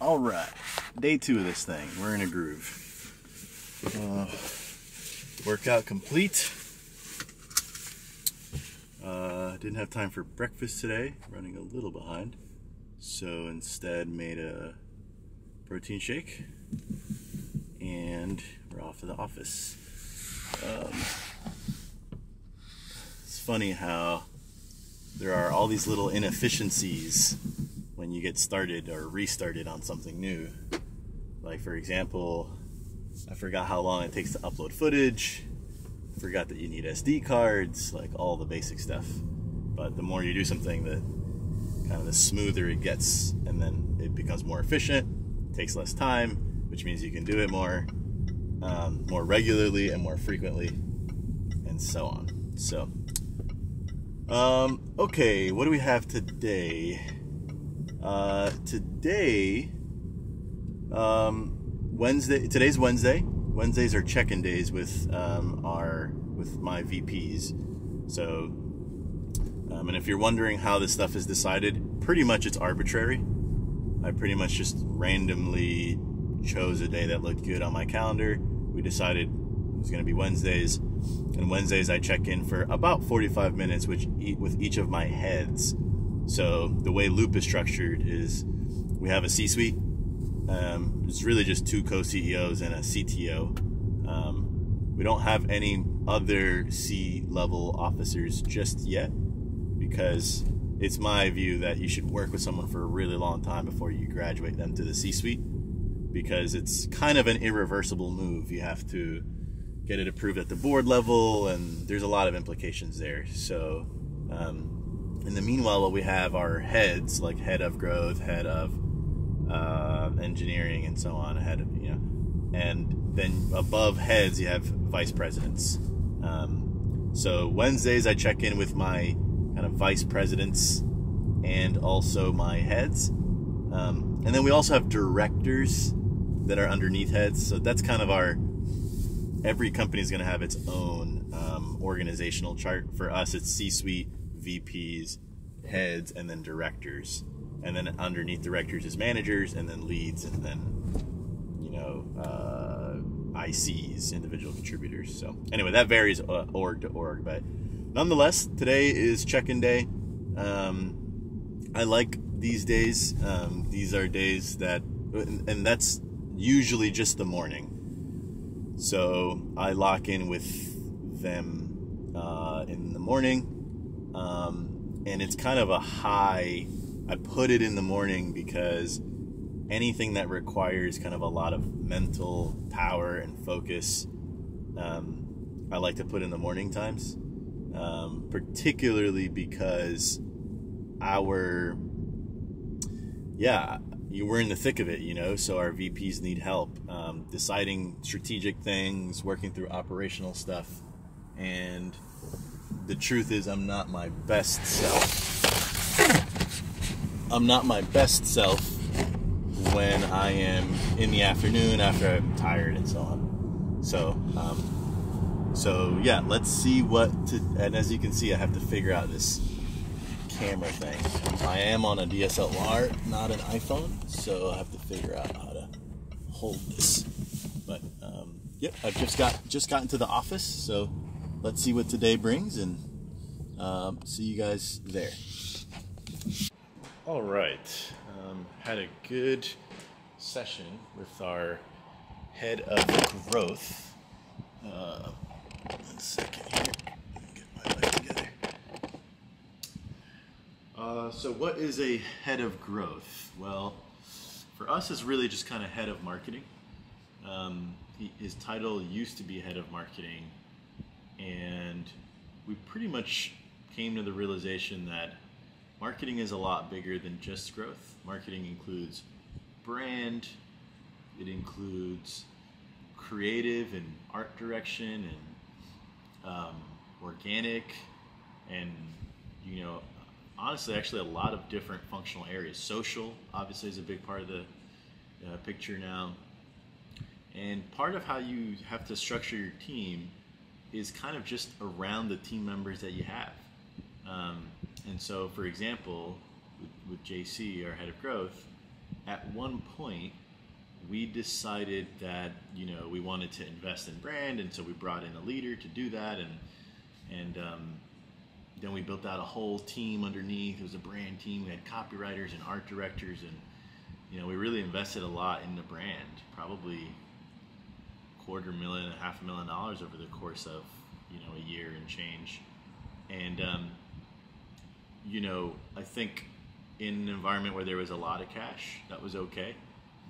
All right, day 2 of this thing. We're in a groove. Workout complete. Didn't have time for breakfast today, running a little behind. So instead made a protein shake and we're off to the office. It's funny how there are all these little inefficiencies when you get started or restarted on something new. Like, for example, I forgot how long it takes to upload footage, forgot that you need SD cards, like all the basic stuff. But the more you do something, the smoother it gets, and then it becomes more efficient, takes less time, which means you can do it more regularly and more frequently, and so on. So, okay, what do we have today? Today's Wednesday. Wednesdays are check-in days with my VPs. So, and if you're wondering how this stuff is decided, pretty much it's arbitrary. I pretty much just randomly chose a day that looked good on my calendar. We decided it was going to be Wednesdays, and Wednesdays I check in for about 45 minutes with each of my heads. So the way Loop is structured is we have a C-suite. It's really just 2 co-CEOs and a CTO. We don't have any other C-level officers just yet, because it's my view that you should work with someone for a really long time before you graduate them to the C-suite, because it's kind of an irreversible move. You have to get it approved at the board level, and there's a lot of implications there. So in the meanwhile, we have our heads, like head of growth, head of engineering, and so on, and then above heads you have vice presidents. So Wednesdays I check in with my kind of vice presidents and also my heads, and then we also have directors that are underneath heads. So that's kind of every company is going to have its own organizational chart. For us, it's C-suite, VPs, heads, and then directors, and then underneath directors is managers, and then leads, and then ICs, individual contributors. So anyway, that varies org to org, but nonetheless, today is check-in day. I like these days. These are days and that's usually just the morning. So I lock in with them in the morning, and it's kind of a high. I put it in the morning because anything that requires kind of a lot of mental power and focus, I like to put in the morning times, particularly because we're in the thick of it, so our VPs need help deciding strategic things, working through operational stuff, and the truth is I'm not my best self when I am in the afternoon after I'm tired and so on. So yeah, let's see and as you can see, I have to figure out this camera thing. I am on a DSLR, not an iPhone, so I have to figure out how to hold this. But yep, I've just gotten to the office, so let's see what today brings, and see you guys there. All right, had a good session with our head of growth. 1 second here, get my life together. So what is a head of growth? Well, for us, it's really just kind of head of marketing. His title used to be head of marketing, and we pretty much came to the realization that marketing is a lot bigger than just growth. Marketing includes brand, it includes creative and art direction, and organic, and honestly, actually a lot of different functional areas. Social, obviously, is a big part of the picture now. And part of how you have to structure your team is kind of just around the team members that you have. And so, for example, with JC, our head of growth, at one point, we decided that, you know, we wanted to invest in brand, and so we brought in a leader to do that, and then we built out a whole team underneath. It was a brand team. We had copywriters and art directors, and you know, we really invested a lot in the brand, probably $250,000, $500,000 over the course of, you know, a year and change. And you know, I think in an environment where there was a lot of cash, that was okay.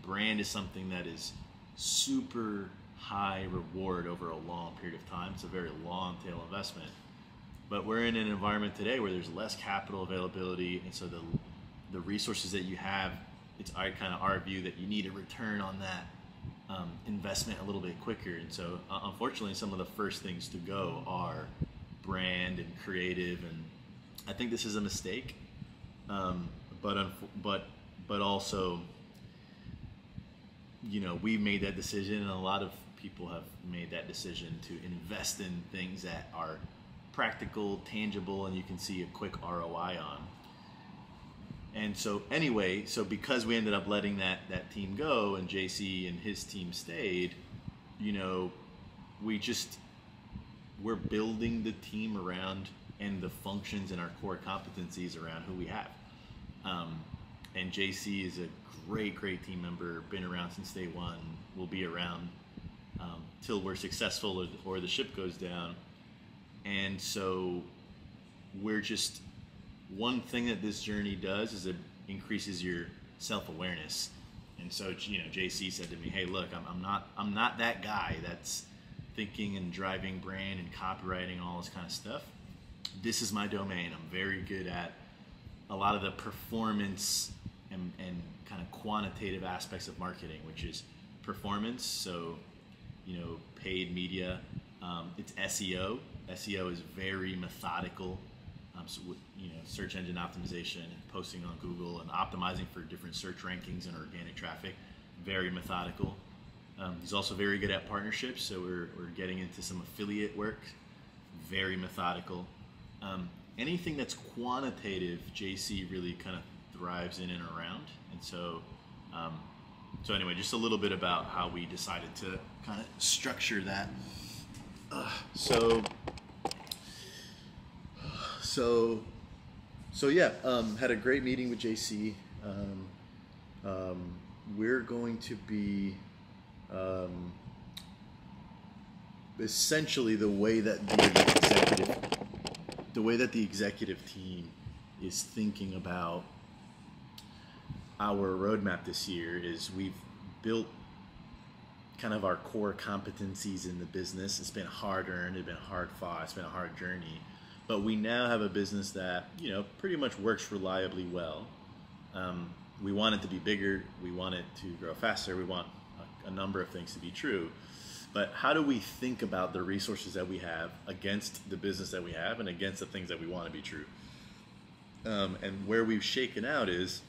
Brand is something that is super high reward over a long period of time. It's a very long tail investment. But we're in an environment today where there's less capital availability, and so the resources that you have, it's kind of our view that you need a return on that investment a little bit quicker. And so unfortunately, some of the first things to go are brand and creative, and I think this is a mistake. But also, you know, we made that decision, and a lot of people have made that decision to invest in things that are practical, tangible, and you can see a quick ROI on. And so anyway, so because we ended up letting that team go and JC and his team stayed, you know, we're building the team around and the functions and our core competencies around who we have. And JC is a great team member, been around since day one, will be around till we're successful or the ship goes down. And so we're just, one thing that this journey does is it increases your self-awareness. And so, you know, JC said to me, hey, look, I'm not that guy that's thinking and driving brand and copywriting and all this kind of stuff. This is my domain. I'm very good at a lot of the performance and kind of quantitative aspects of marketing, which is performance. So, you know, paid media, it's SEO. SEO is very methodical. So, you know, search engine optimization and posting on Google and optimizing for different search rankings and organic traffic, very methodical. He's also very good at partnerships, so we're getting into some affiliate work, very methodical. Anything that's quantitative, JC really kind of thrives in and around. And so, so anyway, just a little bit about how we decided to kind of structure that. So yeah, had a great meeting with JC. We're going to be essentially the way that the executive team is thinking about our roadmap this year is we've built kind of our core competencies in the business. It's been hard earned, it's been hard fought, it's been a hard journey. But we now have a business that, you know, pretty much works reliably well. We want it to be bigger. We want it to grow faster. We want a number of things to be true. But how do we think about the resources that we have against the business that we have and against the things that we want to be true? And where we've shaken out is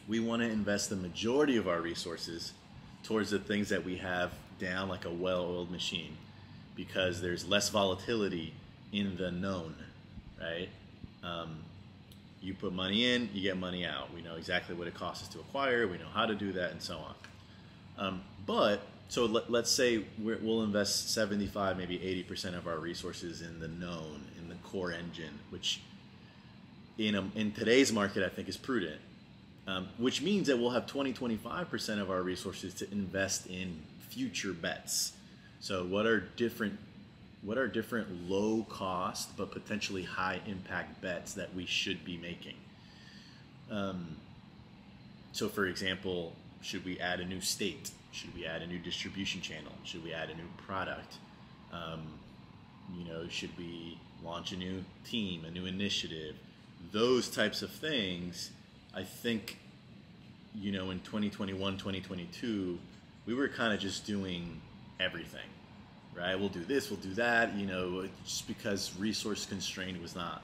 we want to invest the majority of our resources towards the things that we have down like a well-oiled machine, because there's less volatility in the known, right? You put money in, you get money out. We know exactly what it costs us to acquire. We know how to do that, and so on. So let's say we'll invest 75, maybe 80% of our resources in the known, in the core engine, which in today's market I think is prudent. Which means that we'll have 20-25% of our resources to invest in future bets. So what are different low cost but potentially high impact bets that we should be making? So for example, should we add a new state? Should we add a new distribution channel? Should we add a new product? You know, should we launch a new team, a new initiative? Those types of things, I think, you know, in 2021, 2022, we were kind of just doing everything, right? We'll do this, we'll do that, you know, just because resource constraint was not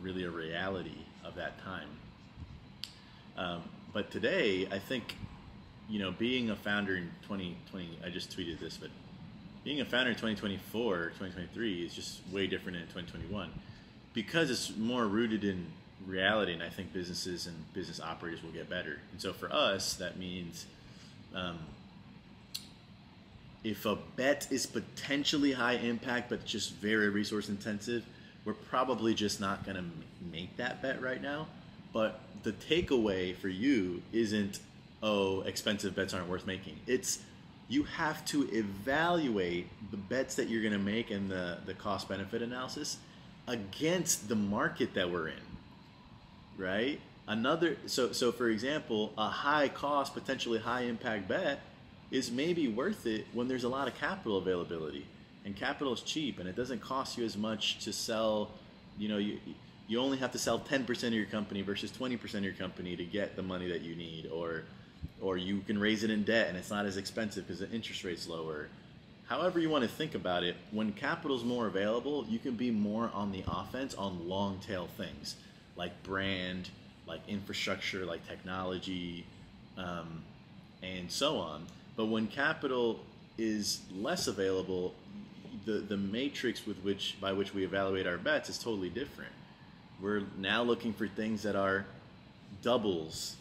really a reality of that time. But today, I think, you know, being a founder in 2020, I just tweeted this, but being a founder in 2024, 2023 is just way different than 2021 because it's more rooted in reality, and I think businesses and business operators will get better. And so for us, that means if a bet is potentially high impact but just very resource intensive, we're probably just not going to make that bet right now. But the takeaway for you isn't, oh, expensive bets aren't worth making. It's you have to evaluate the bets that you're going to make and the cost benefit analysis against the market that we're in, right? So for example, a high cost, potentially high impact bet is maybe worth it when there's a lot of capital availability, and capital is cheap and it doesn't cost you as much to sell. You only have to sell 10% of your company versus 20% of your company to get the money that you need, or you can raise it in debt and it's not as expensive because the interest rate's lower. However you want to think about it, when capital's more available, you can be more on the offense on long tail things like brand, like infrastructure, like technology, and so on. But when capital is less available, the matrix by which we evaluate our bets is totally different. We're now looking for things that are doubles,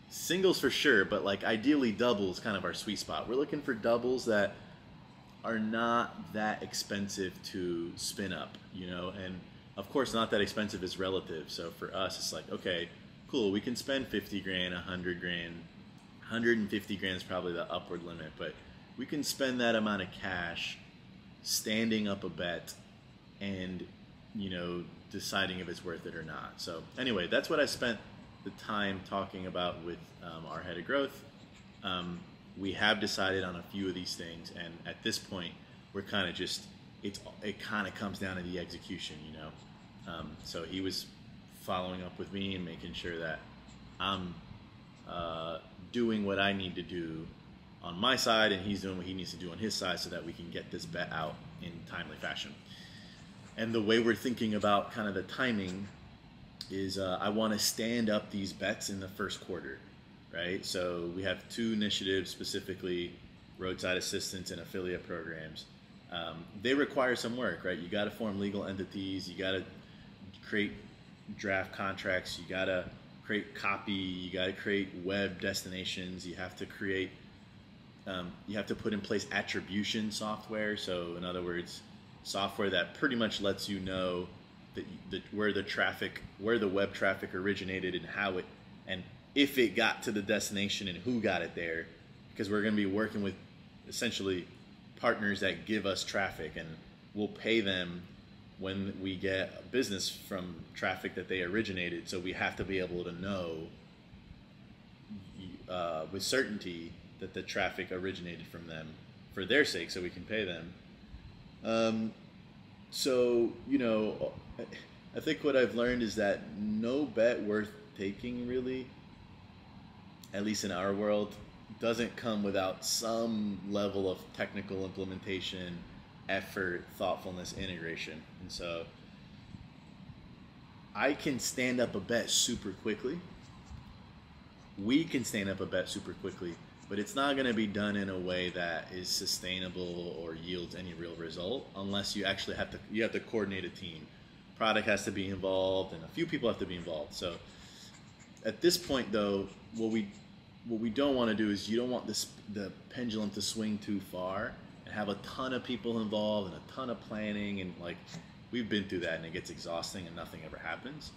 singles for sure, but like ideally doubles kind of our sweet spot. We're looking for doubles that are not that expensive to spin up, and of course not that expensive is relative. So for us, it's like, okay, cool, we can spend 50 grand, 100 grand, 150 grand is probably the upward limit, but we can spend that amount of cash standing up a bet and, deciding if it's worth it or not. So anyway, that's what I spent the time talking about with our head of growth. We have decided on a few of these things, and at this point, we're kind of just, it kind of comes down to the execution, So he was following up with me and making sure that I'm doing what I need to do on my side, and he's doing what he needs to do on his side so that we can get this bet out in timely fashion. And the way we're thinking about kind of the timing is I want to stand up these bets in the first quarter, right? So we have two initiatives, specifically roadside assistance and affiliate programs. They require some work, right? You got to form legal entities, you got to create draft contracts, you got to create copy, you got to create web destinations, you have to create, you have to put in place attribution software. So in other words, software that pretty much lets you know where the web traffic originated and how it, and if it got to the destination and who got it there, because we're going to be working with essentially partners that give us traffic, and we'll pay them when we get business from traffic that they originated. So we have to be able to know with certainty that the traffic originated from them for their sake, so we can pay them. So, I think what I've learned is that no bet worth taking, really, at least in our world, doesn't come without some level of technical implementation, effort, thoughtfulness, integration. And so I can stand up a bet super quickly. We can stand up a bet super quickly, but it's not going to be done in a way that is sustainable or yields any real result unless you actually have to coordinate a team. Product has to be involved, and a few people have to be involved. So at this point, though, what we don't want to do is, you don't want the pendulum to swing too far and have a ton of people involved and a ton of planning, and like we've been through that and it gets exhausting and nothing ever happens.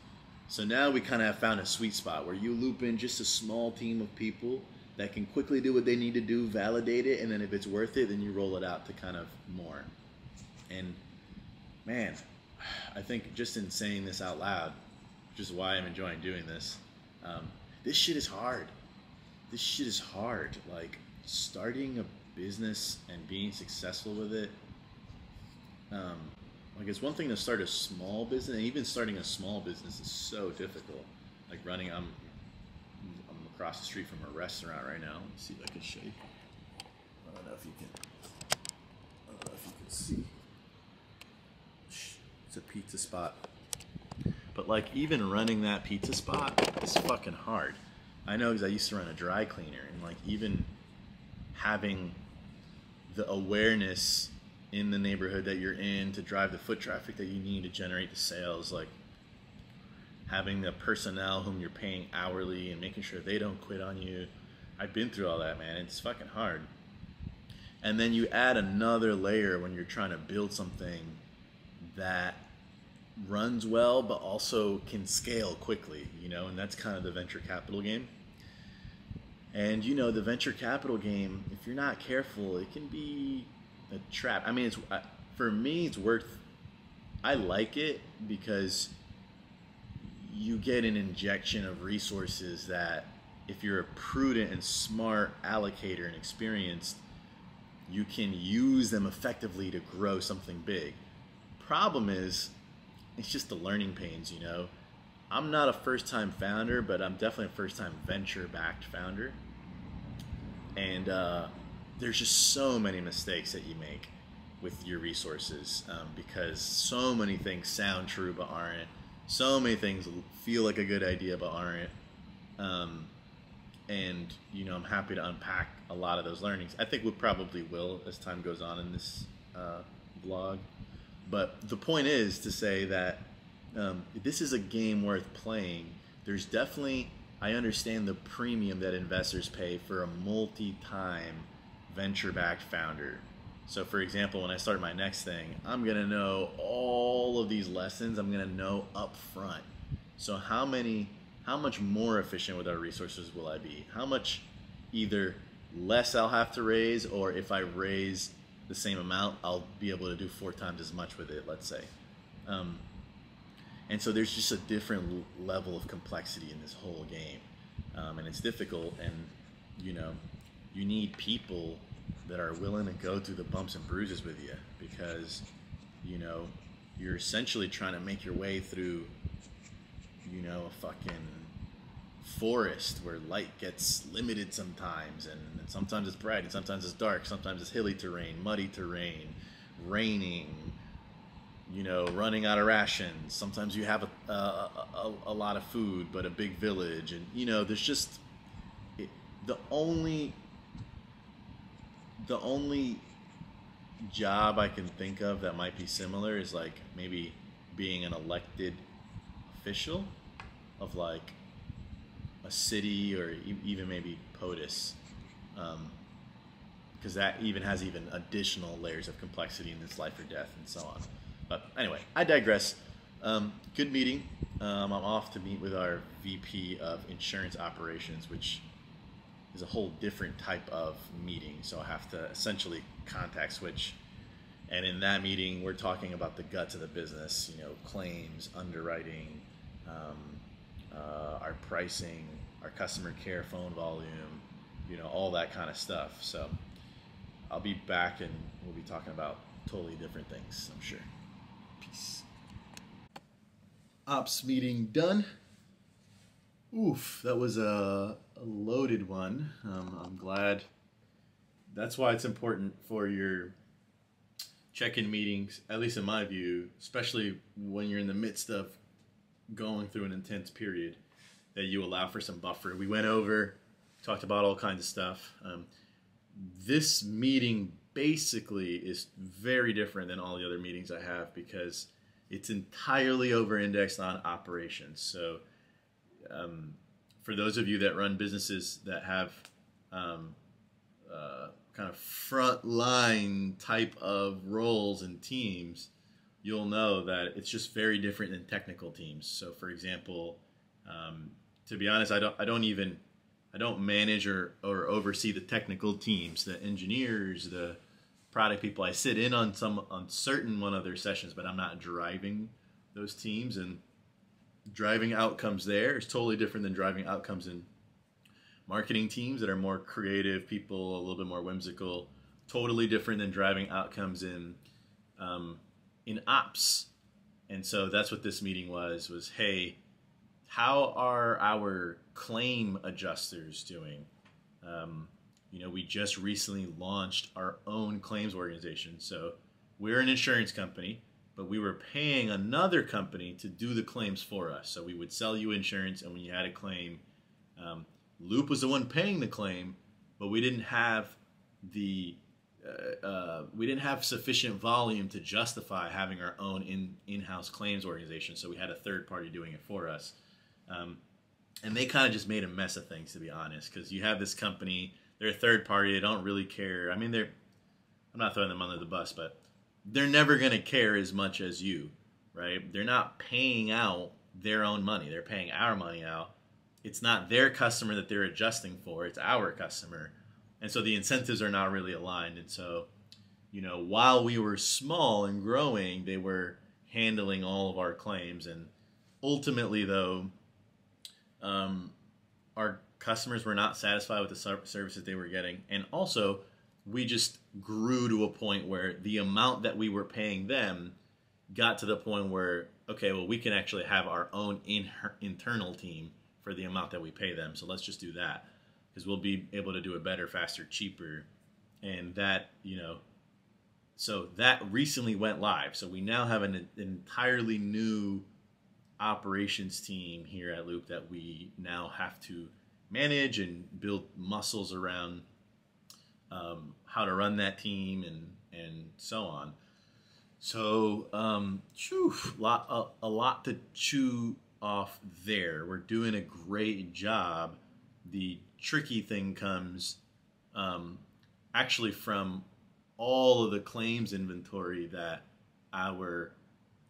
So now we kind of have found a sweet spot where you loop in just a small team of people that can quickly do what they need to do, validate it, and then if it's worth it, then you roll it out to kind of more. And man, I think just in saying this out loud, which is why I'm enjoying doing this, this shit is hard. This shit is hard. Like, starting a business and being successful with it, like, it's one thing to start a small business, and even starting a small business is so difficult. Like running, I'm across the street from a restaurant right now. Let me see if I can show you. I don't know if you can see. It's a pizza spot. But like, even running that pizza spot is fucking hard. I know, because I used to run a dry cleaner, and like, even having the awareness in the neighborhood that you're in to drive the foot traffic that you need to generate the sales, like, having the personnel whom you're paying hourly and making sure they don't quit on you. I've been through all that, man. It's fucking hard. And then you add another layer when you're trying to build something that runs well but also can scale quickly, and that's kind of the venture capital game. And the venture capital game, if you're not careful, it can be a trap. I mean, for me, I like it because you get an injection of resources that, if you're a prudent and smart allocator and experienced, you can use them effectively to grow something big. Problem is, it's just the learning pains, I'm not a first-time founder, but I'm definitely a first-time venture-backed founder. And there's just so many mistakes that you make with your resources, because so many things sound true but aren't. So many things feel like a good idea but aren't. And I'm happy to unpack a lot of those learnings. I think we probably will as time goes on in this vlog. But the point is to say that this is a game worth playing. There's definitely, I understand the premium that investors pay for a multi-time venture-backed founder. So for example, when I start my next thing, I'm going to know all of these lessons. I'm going to know up front. So how much more efficient with our resources will I be? How much either less I'll have to raise, or if I raise the same amount, I'll be able to do 4 times as much with it, let's say. And so there's just a different level of complexity in this whole game. And it's difficult, and you need people that are willing to go through the bumps and bruises with you, because you're essentially trying to make your way through a fucking forest where light gets limited sometimes, and sometimes it's bright and sometimes it's dark, sometimes it's hilly terrain, muddy terrain, raining, running out of rations, sometimes you have a lot of food but a big village, and there's just the only job I can think of that might be similar is like maybe being an elected official of like a city, or even maybe POTUS, because that even has additional layers of complexity in this life or death and so on. But anyway, I digress. Good meeting. I'm off to meet with our VP of insurance operations, which is a whole different type of meeting, so I have to essentially contact switch. And in that meeting, we're talking about the guts of the business, claims, underwriting, our pricing, our customer care phone volume, all that kind of stuff. So I'll be back and we'll be talking about totally different things, I'm sure. Peace. Ops meeting done. Oof, that was a loaded one. I'm glad. That's why it's important for your check-in meetings, at least in my view, especially when you're in the midst of going through an intense period, that you allow for some buffer. We went over, talked about all kinds of stuff. This meeting basically is very different than all the other meetings I have, because it's entirely over-indexed on operations. So for those of you that run businesses that have kind of front-line type of roles and teams, you'll know that it's just very different than technical teams. So for example, to be honest, I don't manage or oversee the technical teams, the engineers, the product people. I sit in on certain one of their sessions, but I'm not driving those teams. And driving outcomes there is totally different than driving outcomes in marketing teams that are more creative people, a little bit more whimsical. Totally different than driving outcomes in ops. And so that's what this meeting was, hey, how are our claim adjusters doing? We just recently launched our own claims organization. So we're an insurance company, but we were paying another company to do the claims for us. So we would sell you insurance, and when you had a claim, Loop was the one paying the claim, but we didn't have the we didn't have sufficient volume to justify having our own in-house claims organization, so we had a third party doing it for us. And they kind of just made a mess of things, to be honest, because you have this company, they're a third party, they don't really care. I mean, I'm not throwing them under the bus, but they're never going to care as much as you, right? They're not paying out their own money. They're paying our money out. It's not their customer that they're adjusting for. It's our customer. And so the incentives are not really aligned. And so, while we were small and growing, they were handling all of our claims. And ultimately, though, our customers were not satisfied with the services they were getting. And also, we just grew to a point where the amount that we were paying them got to the point where, okay, well, we can actually have our own internal team for the amount that we pay them. So let's just do that, because we'll be able to do it better, faster, cheaper. And that, so that recently went live. So we now have an entirely new operations team here at Loop that we now have to manage and build muscles around how to run that team and so on. So a lot to chew off there. We're doing a great job. The tricky thing comes actually from all of the claims inventory that our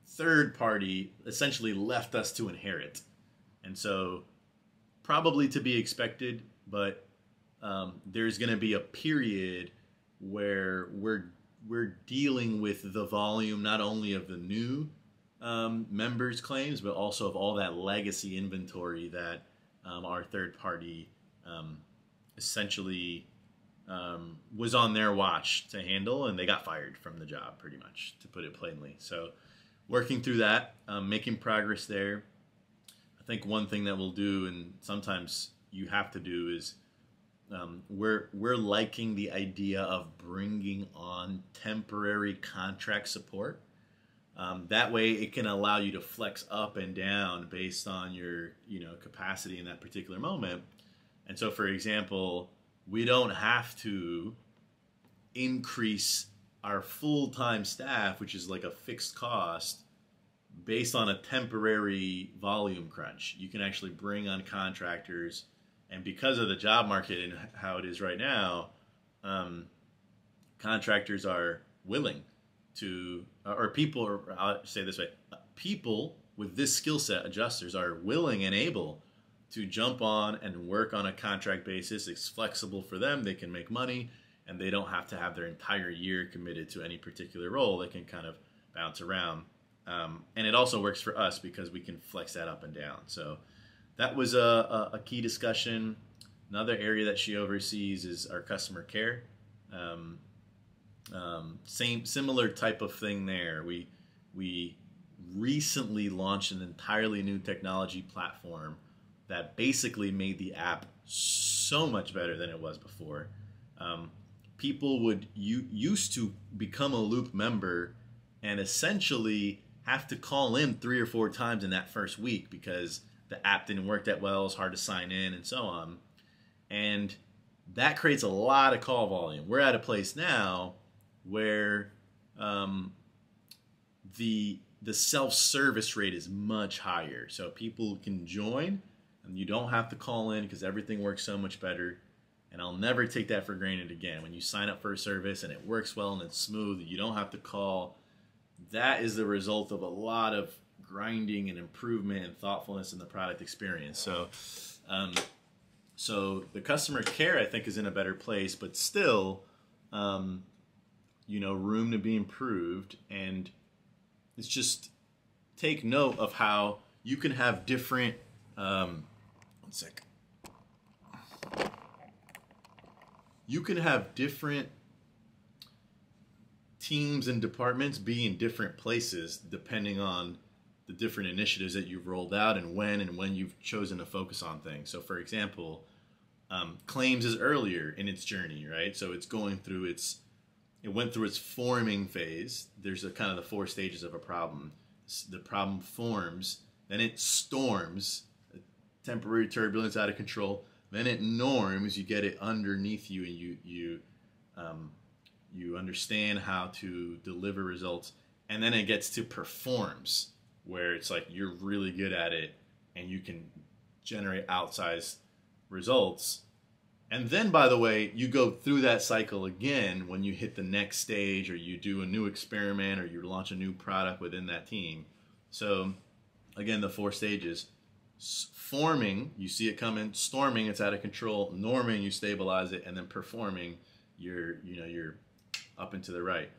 third party essentially left us to inherit. And so probably to be expected, but there's going to be a period where we're dealing with the volume not only of the new members' claims, but also of all that legacy inventory that our third party essentially was on their watch to handle, and they got fired from the job, pretty much, to put it plainly. So working through that, making progress there. I think one thing that we'll do, and sometimes you have to do, is we're liking the idea of bringing on temporary contract support. That way it can allow you to flex up and down based on your capacity in that particular moment. And so, for example, we don't have to increase our full-time staff, which is like a fixed cost, based on a temporary volume crunch. You can actually bring on contractors. And because of the job market and how it is right now, contractors are willing to, or people, or I'll say it this way, people with this skill set, adjusters, are willing and able to jump on and work on a contract basis. It's flexible for them. They can make money, and they don't have to have their entire year committed to any particular role. They can kind of bounce around. And it also works for us because we can flex that up and down. So that was a key discussion. Another area that she oversees is our customer care. Similar type of thing there. We recently launched an entirely new technology platform that basically made the app so much better than it was before. People used to become a Loop member and essentially have to call in 3 or 4 times in that first week because the app didn't work that well, it's hard to sign in, and so on. And that creates a lot of call volume. We're at a place now where the self-service rate is much higher. So people can join, and you don't have to call in because everything works so much better. And I'll never take that for granted again. When you sign up for a service and it works well and it's smooth, you don't have to call. That is the result of a lot of grinding and improvement and thoughtfulness in the product experience. So, so the customer care, I think, is in a better place, but still, room to be improved. And it's just take note of how you can have different. One sec. You can have different teams and departments be in different places depending on the different initiatives that you've rolled out and when you've chosen to focus on things. So, for example, claims is earlier in its journey, right? So it's going through it went through its forming phase. There's a kind of the 4 stages of a problem. The problem forms, then it storms, temporary turbulence out of control. Then it norms, you get it underneath you, and you understand how to deliver results, and then it gets to performs, where it's like you're really good at it and you can generate outsized results. And then, by the way, you go through that cycle again when you hit the next stage, or you do a new experiment, or you launch a new product within that team. So again, the 4 stages: forming, you see it coming; storming, it's out of control; norming, you stabilize it; and then performing, you're up and to the right.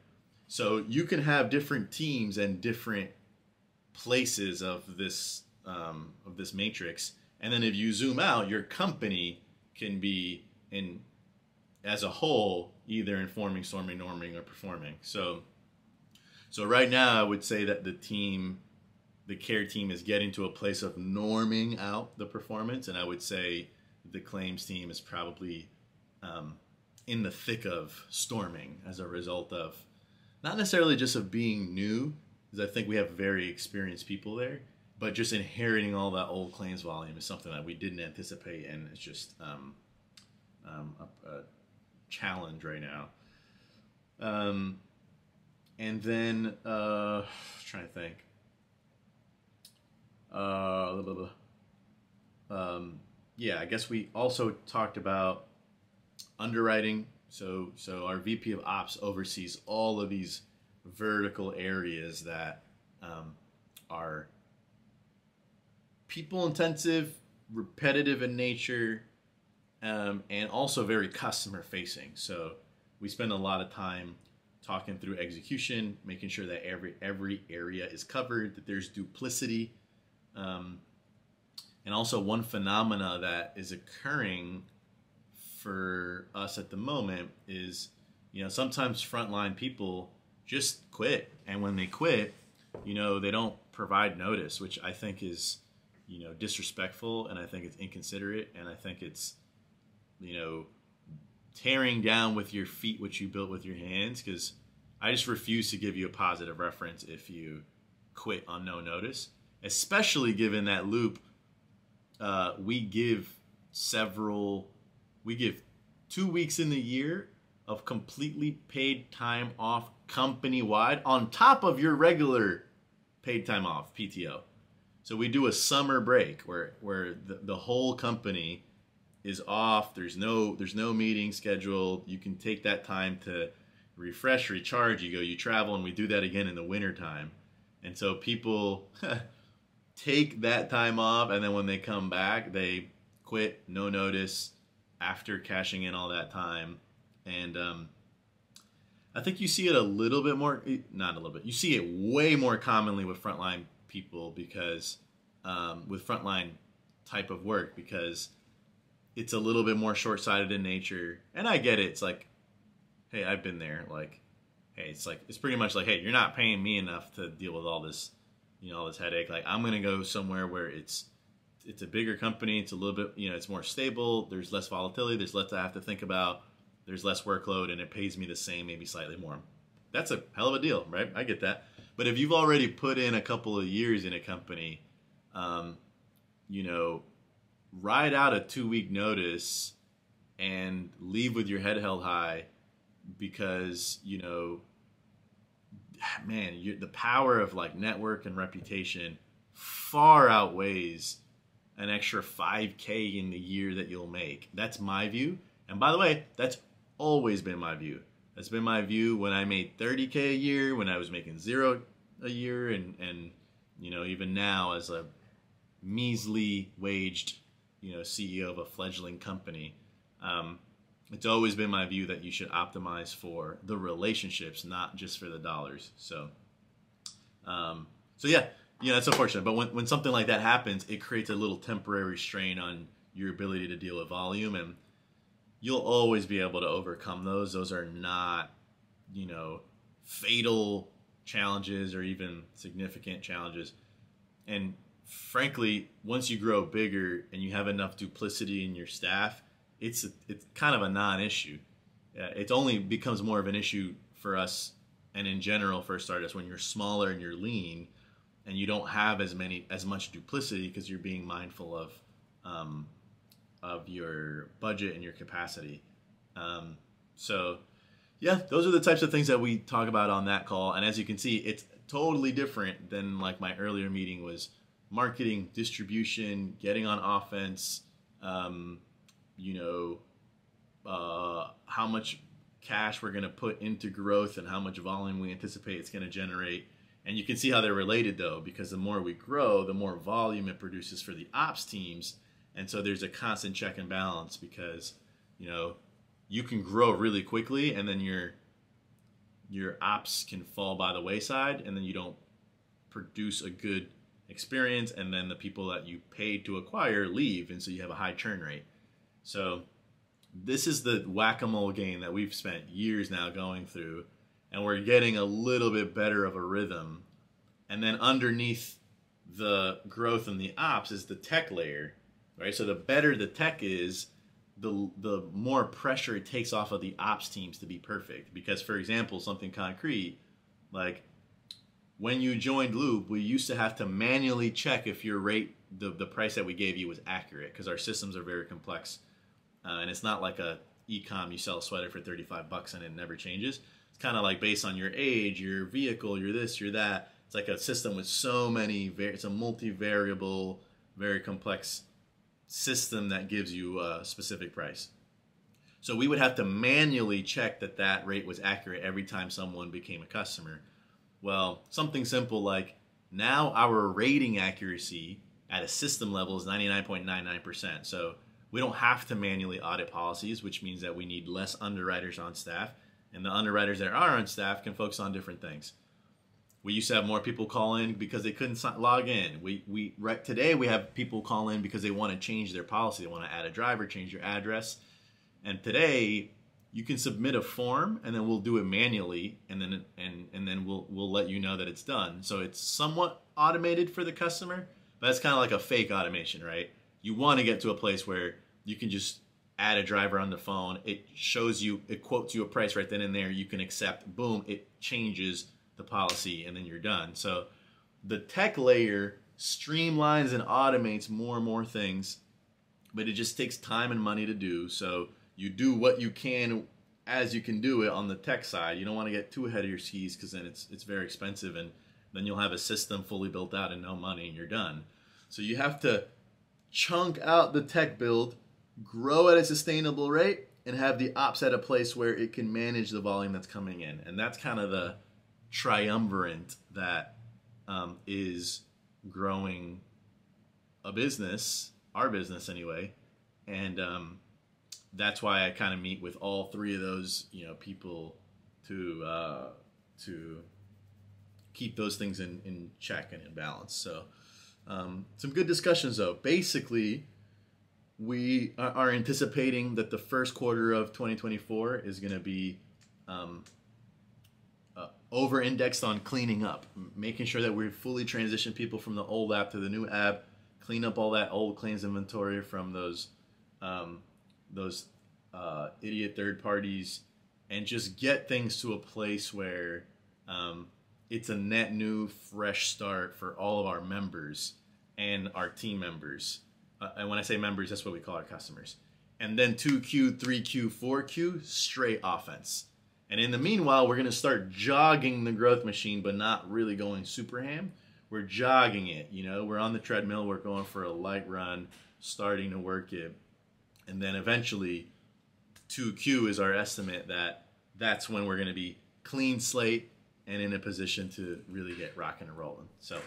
So you can have different teams and different places of this matrix, and then if you zoom out, your company can be in as a whole either informing, storming, norming, or performing. So right now I would say that the care team is getting to a place of norming out the performance, and I would say the claims team is probably in the thick of storming as a result of not necessarily just of being new, because I think we have very experienced people there, but just inheriting all that old claims volume is something that we didn't anticipate, and it's just a challenge right now. And then trying to think. Yeah, I guess we also talked about underwriting. So our VP of Ops oversees all of these vertical areas that are people intensive, repetitive in nature, and also very customer facing. So we spend a lot of time talking through execution, making sure that every area is covered, that there's duplicity. And also one phenomena that is occurring for us at the moment is, sometimes frontline people just quit. And when they quit, they don't provide notice, which I think is, disrespectful, and I think it's inconsiderate, and I think it's, tearing down with your feet what you built with your hands, because I just refuse to give you a positive reference if you quit on no notice, especially given that Loop, we give 2 weeks in the year of completely paid time off company-wide on top of your regular paid time off, PTO. So we do a summer break where the whole company is off. There's no meeting scheduled. You can take that time to refresh, recharge. You travel, and we do that again in the winter time. And so people take that time off, and then when they come back, they quit, no notice, after cashing in all that time. And I think you see it a little bit more, not a little bit, you see it way more commonly with frontline people, because with frontline type of work, because it's a little bit more short-sighted in nature. And I get it. It's like, hey, I've been there. Like, hey, it's pretty much like, hey, you're not paying me enough to deal with all this, all this headache. Like, I'm gonna go somewhere where it's a bigger company. It's a little bit, it's more stable. There's less volatility. There's less I have to think about. There's less workload, and it pays me the same, maybe slightly more. That's a hell of a deal, right? I get that. But if you've already put in a couple of years in a company, ride out a 2-week notice and leave with your head held high, because, the power of like network and reputation far outweighs an extra $5K in the year that you'll make. That's my view. And by the way, that's always been my view. That's been my view when I made $30K a year, when I was making $0 a year, and even now as a measly waged, CEO of a fledgling company. It's always been my view that you should optimize for the relationships, not just for the dollars. So yeah, it's unfortunate. But when something like that happens, it creates a little temporary strain on your ability to deal with volume, and you'll always be able to overcome those. Those are not, fatal challenges or even significant challenges. And frankly, once you grow bigger and you have enough duplicity in your staff, it's kind of a non-issue. It only becomes more of an issue for us and in general for startups when you're smaller and you're lean and you don't have as much duplicity, because you're being mindful of your budget and your capacity. So yeah, those are the types of things that we talk about on that call. And as you can see, it's totally different than like my earlier meeting was marketing, distribution, getting on offense, you know, how much cash we're going to put into growth and how much volume we anticipate it's going to generate. And you can see how they're related though, because the more we grow, the more volume it produces for the ops teams. And so there's a constant check and balance because, you know, you can grow really quickly and then your ops can fall by the wayside and then you don't produce a good experience and then the people that you paid to acquire leave and so you have a high churn rate. So this is the whack-a-mole game that we've spent years now going through, and we're getting a little bit better of a rhythm. And then underneath the growth in the ops is the tech layer, right? So the better the tech is, the more pressure it takes off of the ops teams to be perfect. Because, for example, something concrete, like when you joined Loop, we used to have to manually check if your rate, the price that we gave you was accurate, because our systems are very complex. And it's not like a e-com, you sell a sweater for $35 and it never changes. It's kind of like based on your age, your vehicle, your this, your that. It's like a system with so many, it's a multi-variable, very complex system that gives you a specific price. So we would have to manually check that that rate was accurate every time someone became a customer. Well, something simple like now our rating accuracy at a system level is 99.99%. So we don't have to manually audit policies, which means that we need less underwriters on staff. And the underwriters that are on staff can focus on different things. We used to have more people call in because they couldn't log in. Today we have people call in because they want to change their policy. They want to add a driver, change your address. And today you can submit a form and then we'll do it manually and then we'll let you know that it's done. So it's somewhat automated for the customer, but it's kind of like a fake automation, right? You want to get to a place where you can just add a driver on the phone. It shows you, it quotes you a price right then and there. You can accept, boom, it changes the policy and then you're done. So the tech layer streamlines and automates more and more things, but it just takes time and money to do. So you do what you can as you can do it on the tech side. You don't want to get too ahead of your skis because then it's very expensive and then you'll have a system fully built out and no money and you're done. So you have to chunk out the tech build, grow at a sustainable rate, and have the ops at a place where it can manage the volume that's coming in. And that's kind of the triumvirate that is growing a business, our business anyway. And that's why I kind of meet with all three of those, people to keep those things in check and in balance. So some good discussions though. Basically, we are anticipating that the first quarter of 2024 is going to be over-indexed on cleaning up, making sure that we fully transition people from the old app to the new app, clean up all that old claims inventory from those idiot third parties, and just get things to a place where it's a net new, fresh start for all of our members and our team members. And when I say members, that's what we call our customers. And then 2Q, 3Q, 4Q, straight offense. And in the meanwhile, we're going to start jogging the growth machine, but not really going super ham. We're jogging it, we're on the treadmill, we're going for a light run, starting to work it. And then eventually 2Q is our estimate that's when we're going to be clean slate and in a position to really get rocking and rolling. So,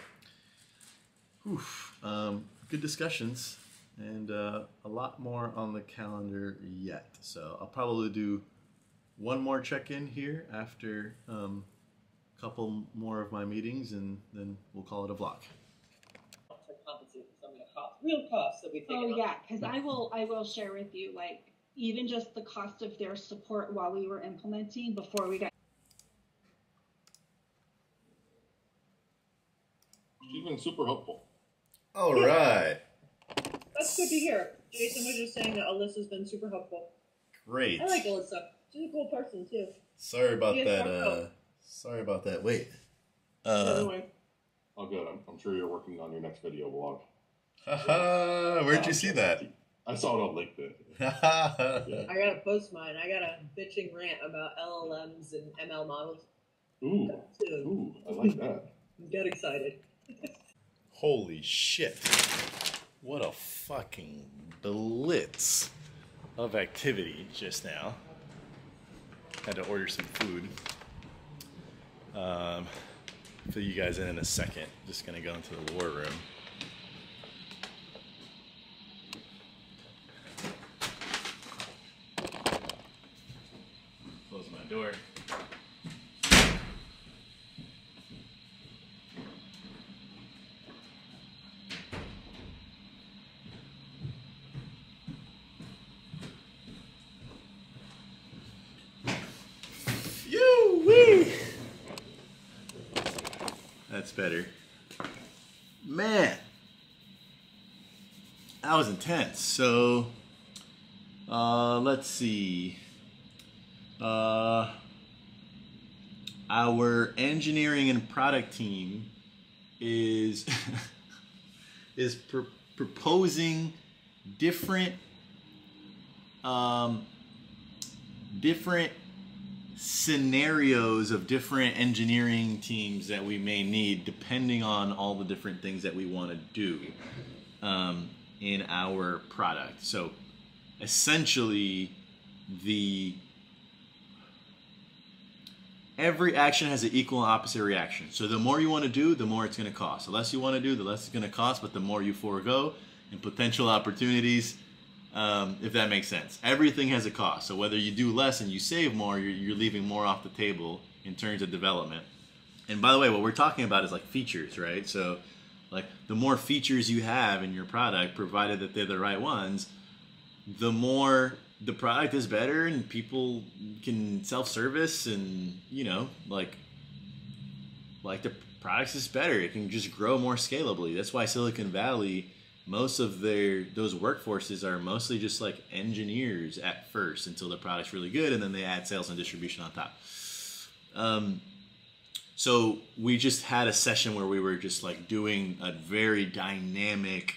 good discussions and a lot more on the calendar yet. So I'll probably do one more check-in here after a couple more of my meetings, and then we'll call it a vlog. To compensate for some of the costs, real costs that we take. Oh yeah, because I will share with you, like, even just the cost of their support while we were implementing before we got. She's been super helpful. All right. That's good to hear. Jason was just saying that Alyssa's been super helpful. Great. I like Alyssa. She's a cool person too. Sorry about that. Sorry about that. Wait. Anyway. Oh, good. I'm sure you're working on your next video vlog. Haha. Where'd you see that? I saw it on LinkedIn. I gotta post mine. I got a bitching rant about LLMs and ML models. Ooh, Soon. ooh, I like that. Get excited. Holy shit. What a fucking blitz of activity just now. Had to order some food. Fill you guys in a second. Just gonna go into the war room. Close my door. Yoo-wee! That's better. Man, that was intense. So, let's see. Our engineering and product team is proposing different different scenarios of different engineering teams that we may need depending on all the different things that we want to do in our product. So essentially every action has an equal and opposite reaction. So the more you want to do, the more it's going to cost. The less you want to do, the less it's going to cost, but the more you forego and potential opportunities, if that makes sense. Everything has a cost. So whether you do less and you save more, you're leaving more off the table in terms of development. And by the way, what we're talking about is like features, right? So like the more features you have in your product, provided that they're the right ones, the more the product is better and people can self-service and, you know, like the products is better. It can just grow more scalably. That's why Silicon Valley, most of those workforces are mostly just like engineers at first until the product's really good, and then they add sales and distribution on top. So we just had a session where we were just like doing a very dynamic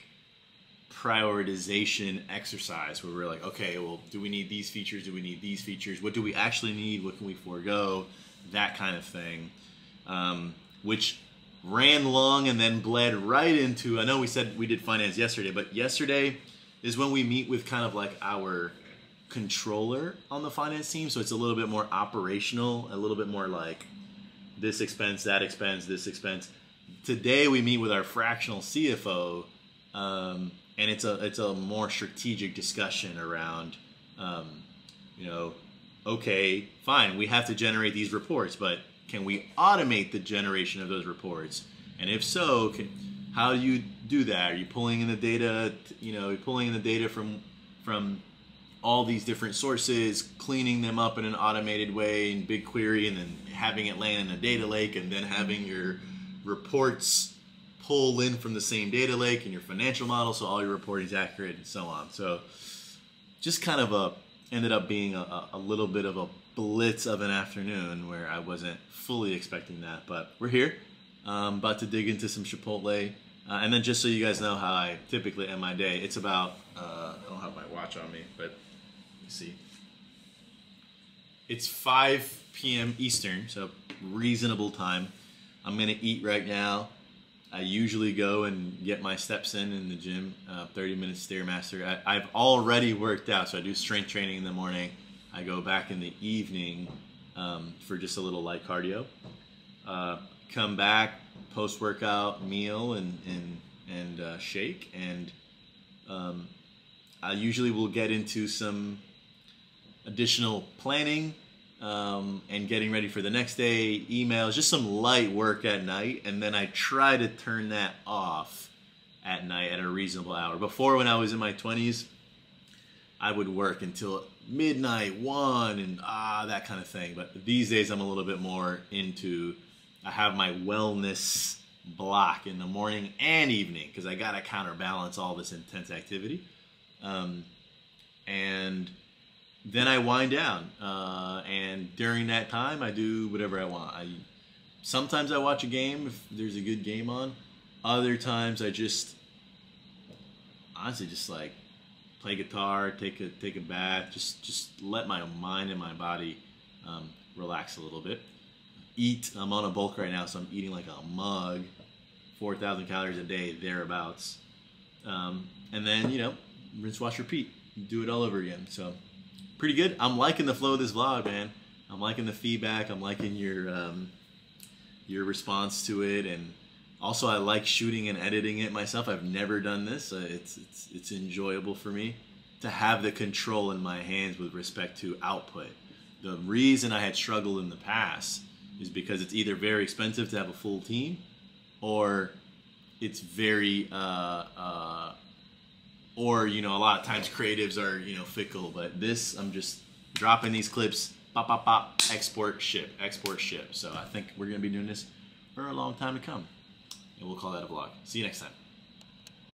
prioritization exercise where we're like, okay, well, do we need these features? Do we need these features? What do we actually need? What can we forego? That kind of thing, which ran long and then bled right into, I know we said we did finance yesterday, but yesterday is when we meet with kind of like our controller on the finance team. So it's a little bit more operational, a little bit more like this expense, that expense, this expense. Today we meet with our fractional CFO, and it's a more strategic discussion around, you know, okay, fine, we have to generate these reports, but can we automate the generation of those reports? And if so, how do you do that? Are you pulling in the data? You know, you're pulling in the data from all these different sources, cleaning them up in an automated way in BigQuery, and then having it land in a data lake, and then having your reports pull in from the same data lake and your financial model, so all your reporting is accurate and so on. So just kind of ended up being a little bit of a blitz of an afternoon where I wasn't fully expecting that, but we're here. About to dig into some Chipotle. And then just so you guys know how I typically end my day, it's about, I don't have my watch on me, but let's see. It's 5 p.m. Eastern, so reasonable time. I'm gonna eat right now. I usually go and get my steps in the gym, 30-minute Stairmaster. I've already worked out, so I do strength training in the morning. I go back in the evening for just a little light cardio. Come back, post-workout meal and shake, and I usually will get into some additional planning and getting ready for the next day, emails, just some light work at night, and then I try to turn that off at night at a reasonable hour. Before, when I was in my 20s, I would work until midnight, 1, and that kind of thing. But these days I'm a little bit more into, I have my wellness block in the morning and evening because I got to counterbalance all this intense activity. And then I wind down, and during that time I do whatever I want. Sometimes I watch a game if there's a good game on. Other times I just honestly just like play guitar, take a bath, just let my mind and my body relax a little bit. Eat. I'm on a bulk right now, so I'm eating like a mug, 4,000 calories a day, thereabouts. And then, you know, rinse, wash, repeat. Do it all over again. So pretty good. I'm liking the flow of this vlog, man. I'm liking the feedback. I'm liking your response to it, and also I like shooting and editing it myself. I've never done this. It's enjoyable for me to have the control in my hands with respect to output. The reason I had struggled in the past is because it's either very expensive to have a full team, or it's very or, you know, a lot of times creatives are, you know, fickle. But this, I'm just dropping these clips, pop, pop, pop, export, ship, export, ship. So I think we're going to be doing this for a long time to come. And we'll call that a vlog. See you next time.